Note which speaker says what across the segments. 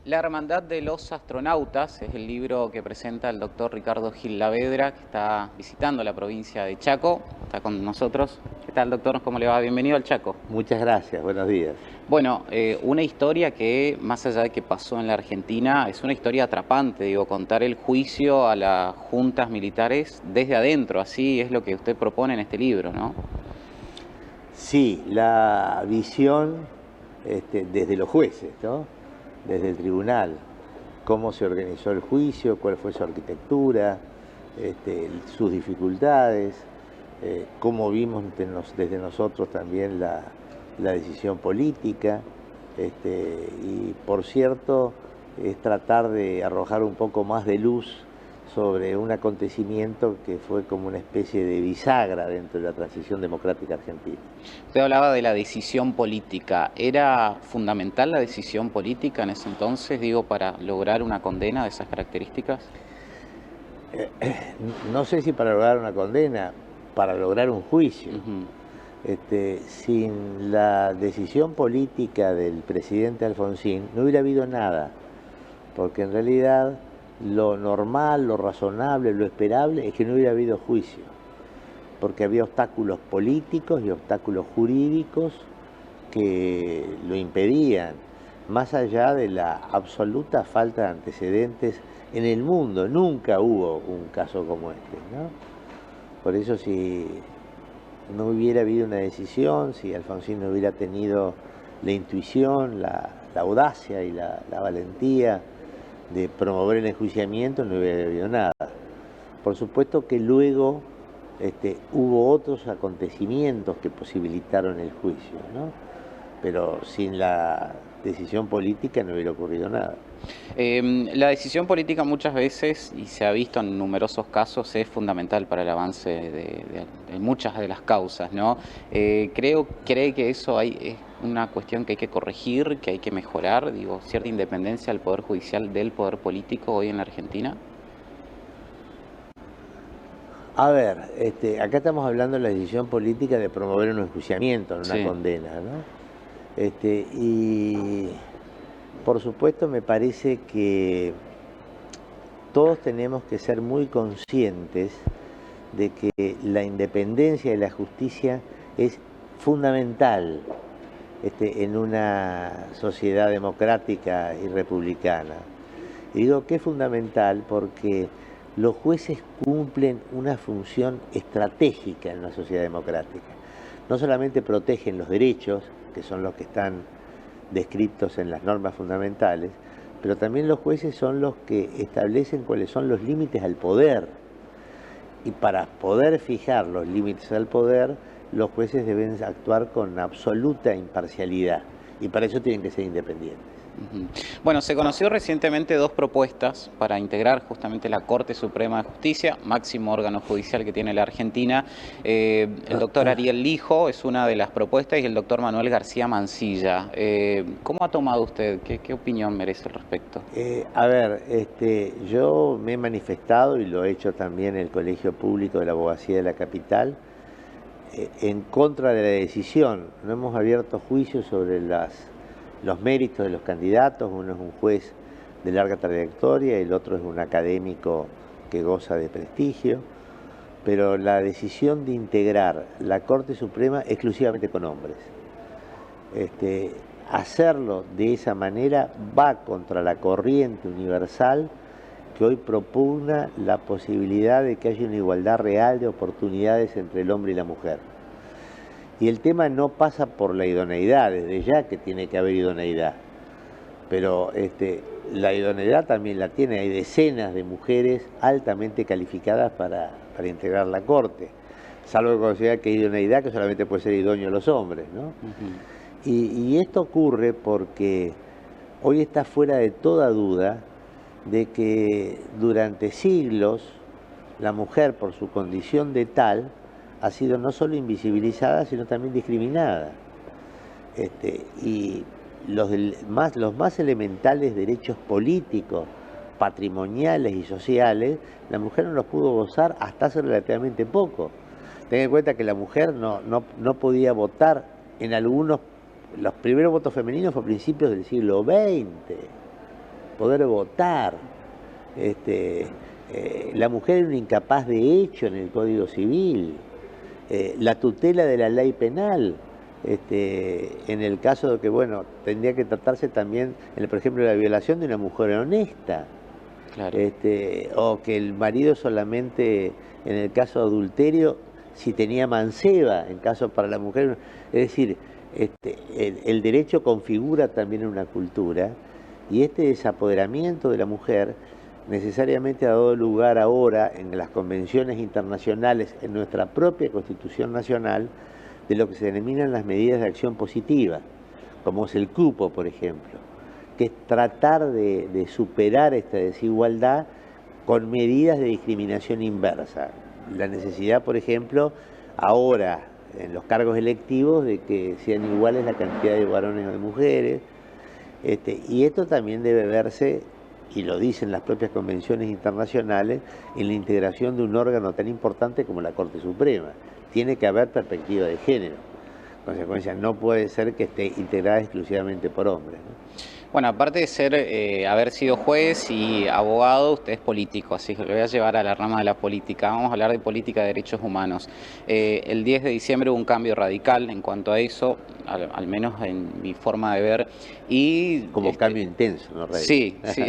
Speaker 1: La Hermandad de los Astronautas es el libro que presenta el doctor Ricardo Gil Lavedra, que está visitando la provincia de Chaco. Está con nosotros. ¿Qué tal, doctor? ¿Cómo le va? Bienvenido al Chaco.
Speaker 2: Muchas gracias, buenos días.
Speaker 1: Bueno, una historia que, más allá de que pasó en la Argentina, es una historia atrapante, digo, contar el juicio a las juntas militares desde adentro. Así es lo que usted propone en este libro, ¿no?
Speaker 2: Sí, la visión desde los jueces, ¿no? Desde el tribunal, cómo se organizó el juicio, cuál fue su arquitectura, sus dificultades, cómo vimos desde nosotros también la decisión política, y por cierto es tratar de arrojar un poco más de luz sobre un acontecimiento que fue como una especie de bisagra dentro de la transición democrática argentina.
Speaker 1: Usted hablaba de la decisión política. ¿Era fundamental la decisión política en ese entonces, digo, para lograr una condena de esas características?
Speaker 2: No sé si para lograr una condena, para lograr un juicio. Sin la decisión política del presidente Alfonsín no hubiera habido nada, porque en realidad lo normal, lo razonable, lo esperable es que no hubiera habido juicio, porque había obstáculos políticos y obstáculos jurídicos que lo impedían, más allá de la absoluta falta de antecedentes en el mundo. Nunca hubo un caso como este, ¿no? Por eso, si no hubiera habido una decisión, si Alfonsín no hubiera tenido la intuición, la audacia y la valentía de promover el enjuiciamiento, no hubiera habido nada. Por supuesto que luego hubo otros acontecimientos que posibilitaron el juicio, ¿no? Pero sin la decisión política no hubiera ocurrido nada.
Speaker 1: La decisión política muchas veces, y se ha visto en numerosos casos, es fundamental para el avance de muchas de las causas, ¿no? ¿Cree que eso es una cuestión que hay que corregir, que hay que mejorar, digo, cierta independencia del Poder Judicial del Poder Político hoy en la Argentina?
Speaker 2: A ver, acá estamos hablando de la decisión política de promover un enjuiciamiento, no una
Speaker 1: Sí.
Speaker 2: condena, ¿no? Y por supuesto me parece que todos tenemos que ser muy conscientes de que la independencia de la justicia es fundamental en una sociedad democrática y republicana. Y digo que es fundamental porque los jueces cumplen una función estratégica en una sociedad democrática. No solamente protegen los derechos, que son los que están descritos en las normas fundamentales, pero también los jueces son los que establecen cuáles son los límites al poder. Y para poder fijar los límites al poder, los jueces deben actuar con absoluta imparcialidad, y para eso tienen que ser independientes.
Speaker 1: Bueno, se conoció recientemente dos propuestas para integrar justamente la Corte Suprema de Justicia, máximo órgano judicial que tiene la Argentina. El doctor Ariel Lijo es una de las propuestas y el doctor Manuel García Mansilla. ¿Cómo ha tomado usted? ¿Qué opinión merece al respecto?
Speaker 2: A ver, yo me he manifestado, y lo he hecho también en el Colegio Público de la Abogacía de la Capital, en contra de la decisión. No hemos abierto juicios sobre los méritos de los candidatos. Uno es un juez de larga trayectoria y el otro es un académico que goza de prestigio, pero la decisión de integrar la Corte Suprema exclusivamente con hombres, hacerlo de esa manera va contra la corriente universal que hoy propugna la posibilidad de que haya una igualdad real de oportunidades entre el hombre y la mujer. Y el tema no pasa por la idoneidad, desde ya que tiene que haber idoneidad, pero la idoneidad también la tiene. Hay decenas de mujeres altamente calificadas para integrar la Corte, salvo que considera que hay idoneidad que solamente puede ser idóneo a los hombres, ¿no? Y esto ocurre porque hoy está fuera de toda duda de que durante siglos la mujer, por su condición de tal, ha sido no solo invisibilizada, sino también discriminada. Y los más elementales derechos políticos, patrimoniales y sociales, la mujer no los pudo gozar hasta hace relativamente poco. Ten en cuenta que la mujer no podía votar en algunos. Los primeros votos femeninos fue a principios del siglo XX. poder votar. La mujer era una incapaz de hecho en el Código Civil. La tutela de la ley penal, en el caso de que, bueno, tendría que tratarse también, por ejemplo, la violación de una mujer honesta.
Speaker 1: Claro.
Speaker 2: O que el marido solamente, en el caso de adulterio, si tenía manceba, en caso para la mujer. Es decir, el derecho configura también una cultura, y este desapoderamiento de la mujer necesariamente ha dado lugar ahora en las convenciones internacionales, en nuestra propia Constitución Nacional, de lo que se denominan las medidas de acción positiva, como es el cupo, por ejemplo, que es tratar de superar esta desigualdad con medidas de discriminación inversa. La necesidad, por ejemplo, ahora en los cargos electivos, de que sean iguales la cantidad de varones o de mujeres, y esto también debe verse, y lo dicen las propias convenciones internacionales, en la integración de un órgano tan importante como la Corte Suprema. Tiene que haber perspectiva de género. En consecuencia, no puede ser que esté integrada exclusivamente por hombres, ¿no?
Speaker 1: Bueno, aparte de ser, haber sido juez y abogado, usted es político, así que lo voy a llevar a la rama de la política. Vamos a hablar de política de derechos humanos. El 10 de diciembre hubo un cambio radical en cuanto a eso, al menos en mi forma de ver. Y
Speaker 2: como cambio intenso, ¿no, Rey?
Speaker 1: Sí, sí.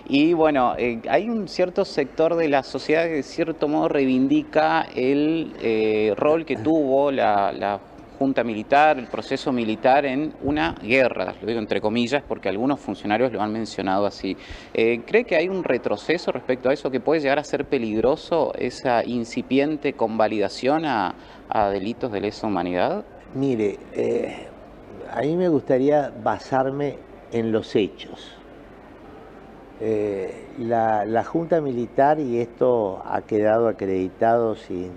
Speaker 1: Y bueno, hay un cierto sector de la sociedad que de cierto modo reivindica el rol que tuvo la junta militar, el proceso militar en una guerra, lo digo entre comillas porque algunos funcionarios lo han mencionado así. ¿Cree que hay un retroceso respecto a eso, que puede llegar a ser peligroso esa incipiente convalidación a delitos de lesa humanidad?
Speaker 2: Mire, a mí me gustaría basarme en los hechos. La Junta Militar, y esto ha quedado acreditado sin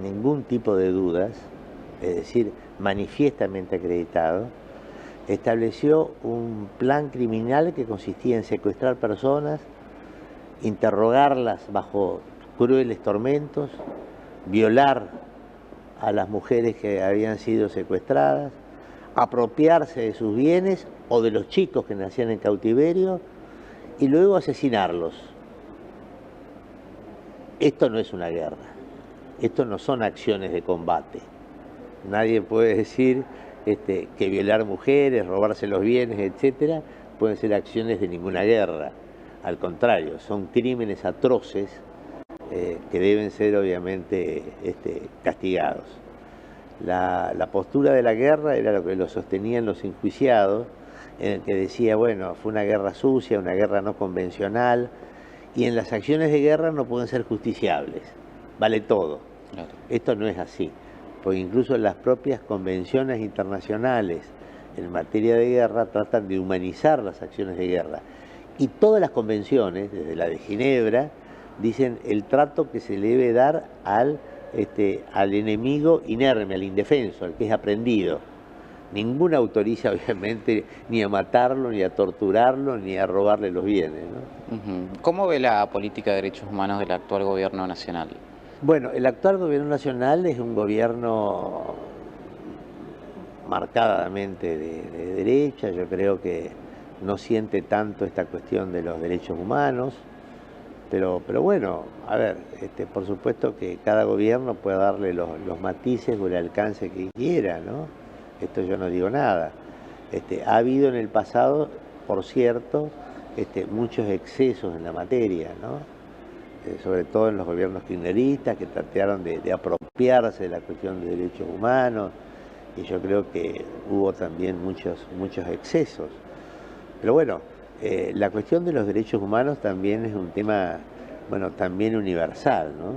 Speaker 2: ningún tipo de dudas, es decir, manifiestamente acreditado, estableció un plan criminal que consistía en secuestrar personas, interrogarlas bajo crueles tormentos, violar a las mujeres que habían sido secuestradas, apropiarse de sus bienes o de los chicos que nacían en cautiverio y luego asesinarlos. Esto no es una guerra, esto no son acciones de combate. Nadie puede decir que violar mujeres, robarse los bienes, etcétera, pueden ser acciones de ninguna guerra. Al contrario, son crímenes atroces que deben ser obviamente castigados. La postura de la guerra era lo que lo sostenían los enjuiciados, en el que decía, bueno, fue una guerra sucia, una guerra no convencional, y en las acciones de guerra no pueden ser justiciables, vale todo. Claro. Esto no es así, porque incluso las propias convenciones internacionales en materia de guerra tratan de humanizar las acciones de guerra. Y todas las convenciones, desde la de Ginebra, dicen el trato que se le debe dar al enemigo inerme, al indefenso, al que es aprendido. Ninguna autoriza, obviamente, ni a matarlo, ni a torturarlo, ni a robarle los bienes, ¿no?
Speaker 1: ¿Cómo ve la política de derechos humanos del actual gobierno nacional?
Speaker 2: Bueno, el actual gobierno nacional es un gobierno marcadamente de derecha. Yo creo que no siente tanto esta cuestión de los derechos humanos, pero bueno, a ver, por supuesto que cada gobierno puede darle los matices o el alcance que quiera, ¿no? Esto yo no digo nada. Ha habido en el pasado, por cierto, muchos excesos en la materia, ¿no? Sobre todo en los gobiernos kirchneristas, que trataron de apropiarse de la cuestión de derechos humanos, y yo creo que hubo también muchos excesos. Pero bueno, la cuestión de los derechos humanos también es un tema, bueno, también universal, ¿no?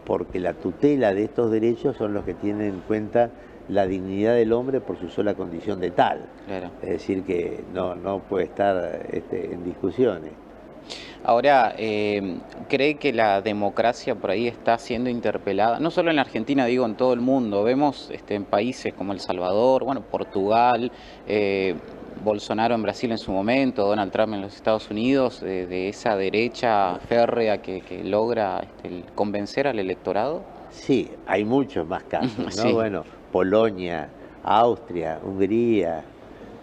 Speaker 2: Porque la tutela de estos derechos son los que tienen en cuenta la dignidad del hombre por su sola condición de tal. Claro. Es decir, que no puede estar en discusiones.
Speaker 1: Ahora, ¿cree que la democracia por ahí está siendo interpelada? No solo en la Argentina, digo, en todo el mundo. Vemos en países como El Salvador, bueno, Portugal, Bolsonaro en Brasil en su momento, Donald Trump en los Estados Unidos, de esa derecha férrea que logra convencer al electorado.
Speaker 2: Sí, hay muchos más casos, ¿no?
Speaker 1: Sí.
Speaker 2: Bueno, Polonia, Austria, Hungría,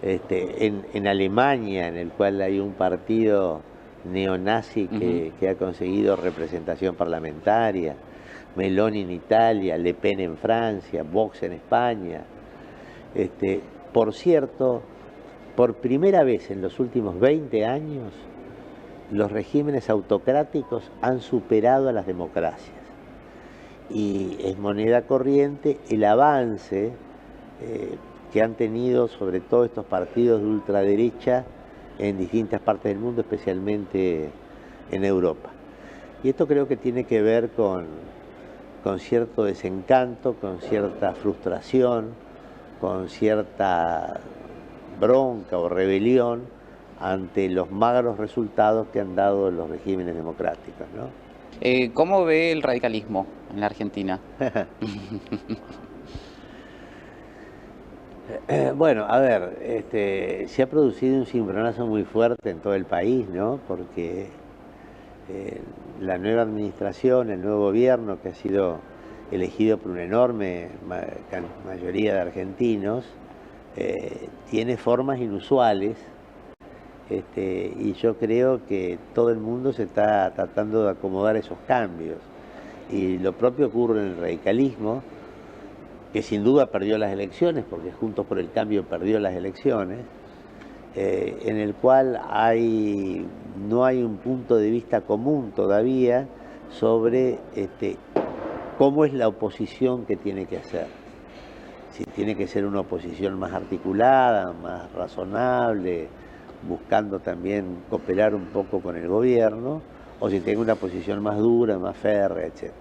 Speaker 2: En Alemania, en el cual hay un partido neonazi que ha conseguido representación parlamentaria, Meloni en Italia, Le Pen en Francia, Vox en España. Por cierto, por primera vez en los últimos 20 años, los regímenes autocráticos han superado a las democracias. Y es moneda corriente el avance que han tenido sobre todo estos partidos de ultraderecha en distintas partes del mundo, especialmente en Europa. Y esto creo que tiene que ver con cierto desencanto, con cierta frustración, con cierta bronca o rebelión ante los magros resultados que han dado los regímenes democráticos, ¿no?
Speaker 1: ¿Cómo ve el radicalismo en la Argentina?
Speaker 2: Bueno, a ver, se ha producido un cimbronazo muy fuerte en todo el país, ¿no? Porque la nueva administración, el nuevo gobierno que ha sido elegido por una enorme mayoría de argentinos, tiene formas inusuales, y yo creo que todo el mundo se está tratando de acomodar esos cambios. Y lo propio ocurre en el radicalismo, que sin duda perdió las elecciones, porque Juntos por el Cambio perdió las elecciones, en el cual no hay un punto de vista común todavía sobre cómo es la oposición que tiene que hacer. Si tiene que ser una oposición más articulada, más razonable, buscando también cooperar un poco con el gobierno, o si tiene una posición más dura, más férrea, etc.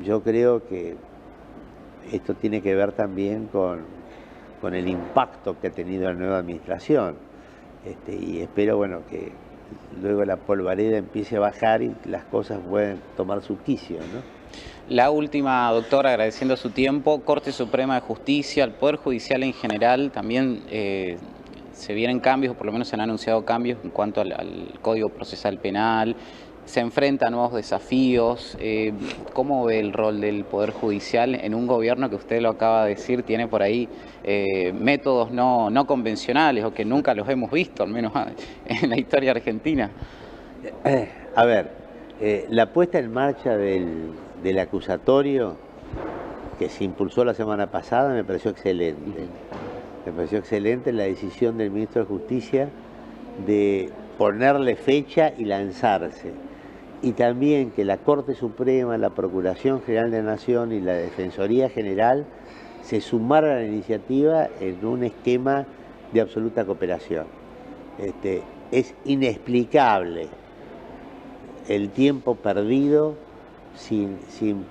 Speaker 2: Yo creo que esto tiene que ver también con el impacto que ha tenido la nueva administración, y espero, bueno, que luego la polvareda empiece a bajar y las cosas puedan tomar su quicio, ¿no?
Speaker 1: La última, doctor, agradeciendo su tiempo. Corte Suprema de Justicia, el Poder Judicial en general, también se vienen cambios, o por lo menos se han anunciado cambios en cuanto al Código Procesal Penal, se enfrenta a nuevos desafíos. ¿Cómo ve el rol del Poder Judicial en un gobierno que usted lo acaba de decir, tiene por ahí métodos no convencionales o que nunca los hemos visto, al menos en la historia argentina?
Speaker 2: A ver, la puesta en marcha del acusatorio que se impulsó la semana pasada me pareció excelente. Me pareció excelente la decisión del ministro de Justicia de ponerle fecha y lanzarse. Y también que la Corte Suprema, la Procuración General de la Nación y la Defensoría General se sumaran a la iniciativa en un esquema de absoluta cooperación. Es inexplicable el tiempo perdido sin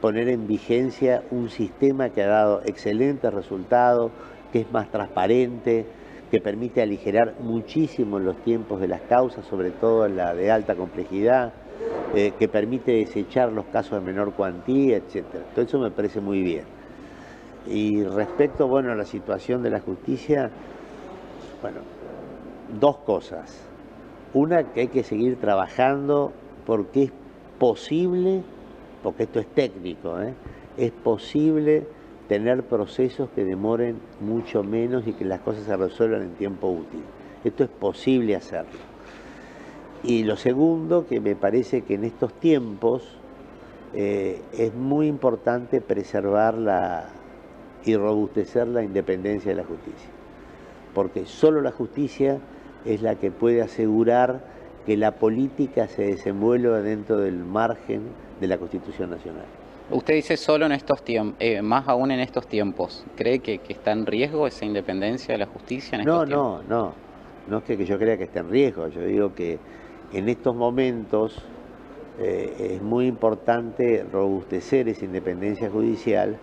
Speaker 2: poner en vigencia un sistema que ha dado excelentes resultados, que es más transparente, que permite aligerar muchísimo los tiempos de las causas, sobre todo la de alta complejidad, que permite desechar los casos de menor cuantía, etc. Todo eso me parece muy bien. Y respecto, bueno, a la situación de la justicia, bueno, dos cosas. Una, que hay que seguir trabajando porque es posible, porque esto es técnico, es posible tener procesos que demoren mucho menos y que las cosas se resuelvan en tiempo útil. Esto es posible hacerlo. Y lo segundo, que me parece que en estos tiempos es muy importante preservar y robustecer la independencia de la justicia. Porque solo la justicia es la que puede asegurar que la política se desenvuelva dentro del margen de la Constitución Nacional.
Speaker 1: Usted dice solo en estos tiempos, más aún en estos tiempos. ¿Cree que está en riesgo esa independencia de la justicia en estos tiempos?
Speaker 2: No es que yo crea que esté en riesgo. Yo digo que en estos momentos es muy importante robustecer esa independencia judicial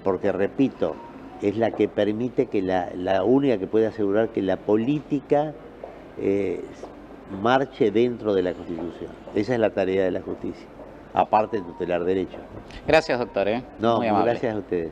Speaker 2: porque, repito, es la que permite que la única que puede asegurar que la política marche dentro de la Constitución. Esa es la tarea de la justicia, aparte de tutelar derechos.
Speaker 1: Gracias, doctor.
Speaker 2: No,
Speaker 1: muy amable.
Speaker 2: Gracias a ustedes.